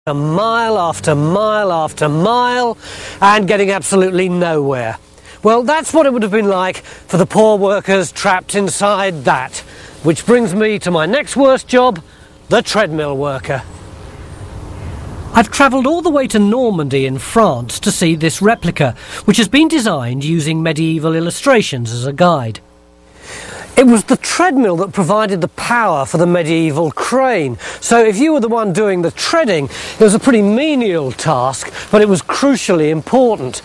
A mile after mile after mile and getting absolutely nowhere. Well, that's what it would have been like for the poor workers trapped inside that. Which brings me to my next worst job, the treadmill worker. I've travelled all the way to Normandy in France to see this replica, which has been designed using medieval illustrations as a guide. It was the treadmill that provided the power for the medieval crane. So if you were the one doing the treading, it was a pretty menial task, but it was crucially important.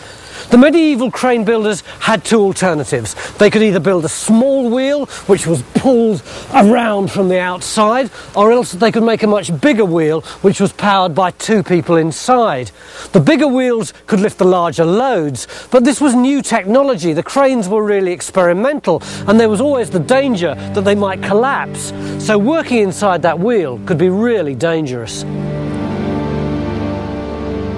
The medieval crane builders had two alternatives. They could either build a small wheel, which was pulled around from the outside, or else they could make a much bigger wheel, which was powered by two people inside. The bigger wheels could lift the larger loads, but this was new technology. The cranes were really experimental, and there was always the danger that they might collapse. So working inside that wheel could be really dangerous.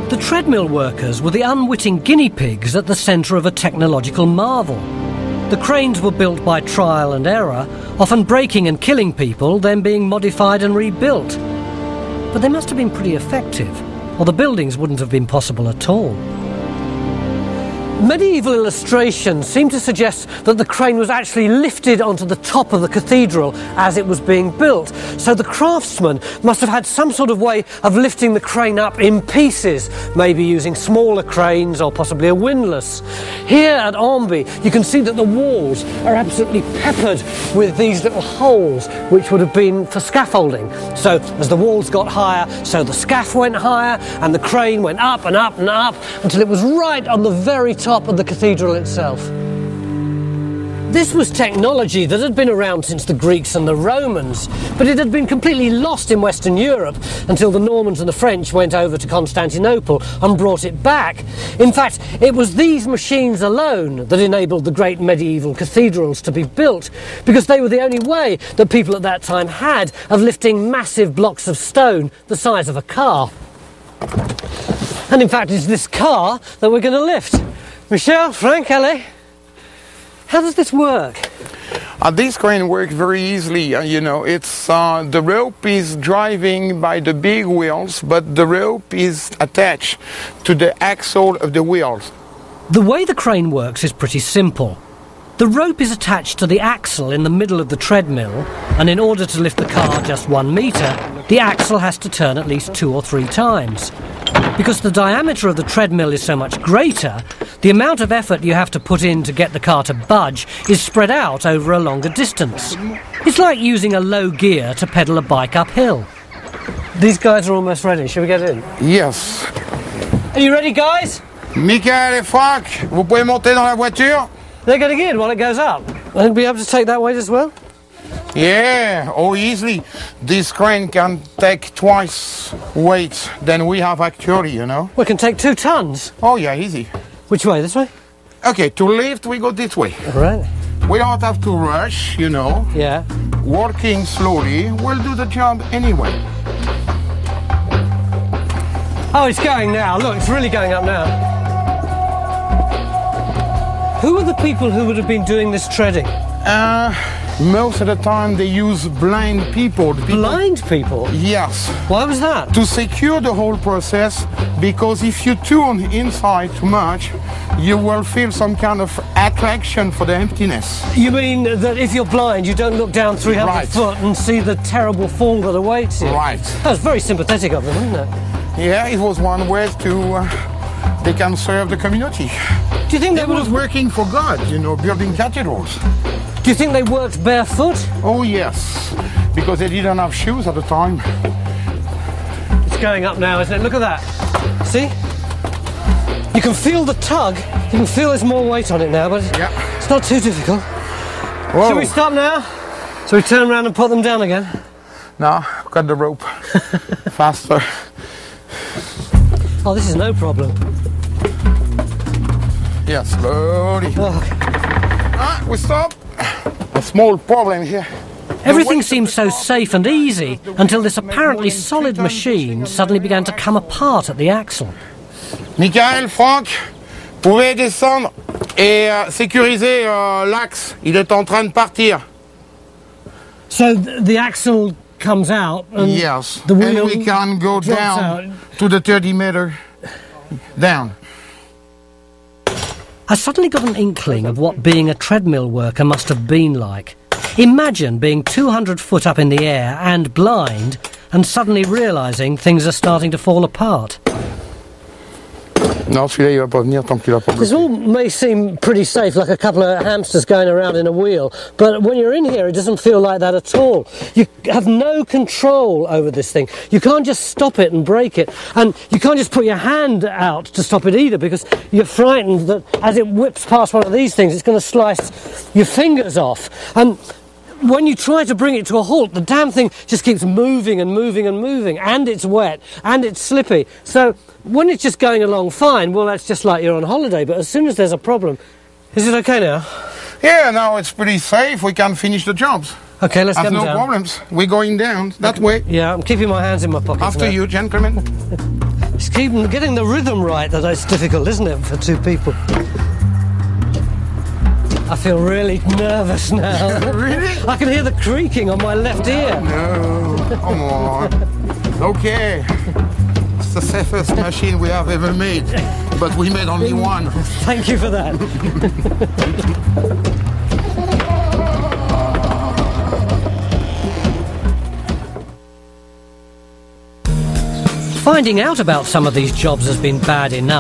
The treadmill workers were the unwitting guinea pigs at the centre of a technological marvel. The cranes were built by trial and error, often breaking and killing people, then being modified and rebuilt. But they must have been pretty effective, or the buildings wouldn't have been possible at all. Medieval illustrations seem to suggest that the crane was actually lifted onto the top of the cathedral as it was being built. So the craftsman must have had some sort of way of lifting the crane up in pieces, maybe using smaller cranes or possibly a windlass. Here at Amby, you can see that the walls are absolutely peppered with these little holes, which would have been for scaffolding. So as the walls got higher, so the scaff went higher, and the crane went up and up and up until it was right on the very top of the cathedral itself. This was technology that had been around since the Greeks and the Romans, but it had been completely lost in Western Europe until the Normans and the French went over to Constantinople and brought it back. In fact, it was these machines alone that enabled the great medieval cathedrals to be built, because they were the only way that people at that time had of lifting massive blocks of stone the size of a car. And in fact, it's this car that we're going to lift. Michel, Frank, Ale, how does this work? This crane works very easily. It's the rope is driving by the big wheels, but the rope is attached to the axle of the wheels. The way the crane works is pretty simple. The rope is attached to the axle in the middle of the treadmill, and in order to lift the car just 1 metre, the axle has to turn at least 2 or 3 times. Because the diameter of the treadmill is so much greater, the amount of effort you have to put in to get the car to budge is spread out over a longer distance. It's like using a low gear to pedal a bike uphill. These guys are almost ready. Shall we get in? Yes. Are you ready, guys? Michael et Franck, vous pouvez monter dans la voiture? They're getting in while it goes up. I'll be able to take that weight as well? Yeah, easily. This crane can take twice weight than we have actually, We can take 2 tons. Oh yeah, easy. Which way? This way? Okay, to lift we go this way. All right. We don't have to rush, Yeah. Working slowly, we'll do the job anyway. Oh, it's going now. Look, it's really going up now. Who are the people who would have been doing this treading? Most of the time they use blind people. Blind people? Yes. Why was that? To secure the whole process, because if you turn inside too much, you will feel some kind of attraction for the emptiness. You mean that if you're blind, you don't look down 300 foot and see the terrible fall that awaits you? Right. That was very sympathetic of them, wasn't it? Yeah, it was one way to... they can serve the community. Do you think they was working for God, building cathedrals. Do you think they worked barefoot? Oh yes, because they didn't have shoes at the time. It's going up now, isn't it? Look at that. See? You can feel the tug. You can feel there's more weight on it now, but it's not too difficult. Whoa. Should we stop now? So we turn around and put them down again? No, cut the rope. Faster. Oh, this is no problem. Yes, slowly. Oh. We stop. A small problem here. Everything seemed so safe and easy until this apparently solid machine suddenly began to come apart at the axle. Michael, Franck, pouvez descendre et sécuriser l'axe. Il est en train de partir. So the axle comes out. And yes, the wheel and we can go drops down out. to the 30-meter down. I suddenly got an inkling of what being a treadmill worker must have been like. Imagine being 200 foot up in the air and blind, and suddenly realising things are starting to fall apart. Non, celui-là, il va pas venir tant qu'il a pas This all may seem pretty safe, like a couple of hamsters going around in a wheel, but when you're in here it doesn't feel like that at all. You have no control over this thing. You can't just stop it and break it, and you can't just put your hand out to stop it either, because you're frightened that as it whips past one of these things it's going to slice your fingers off. And when you try to bring it to a halt, the damn thing just keeps moving and moving and moving, and it's wet and it's slippy. So when it's just going along fine, well, that's just like you're on holiday. But as soon as there's a problem, is it okay now? Yeah, now it's pretty safe. We can finish the jobs. Okay, let's get Have them no down. problems. We're going down that way. Yeah, I'm keeping my hands in my pockets. After now. you, gentlemen. Just getting the rhythm right. That's difficult, isn't it, for two people? I feel really nervous now. Really? I can hear the creaking on my left ear. No, come on. Okay. It's the safest machine we have ever made, but we made only one. Thank you for that. Finding out about some of these jobs has been bad enough.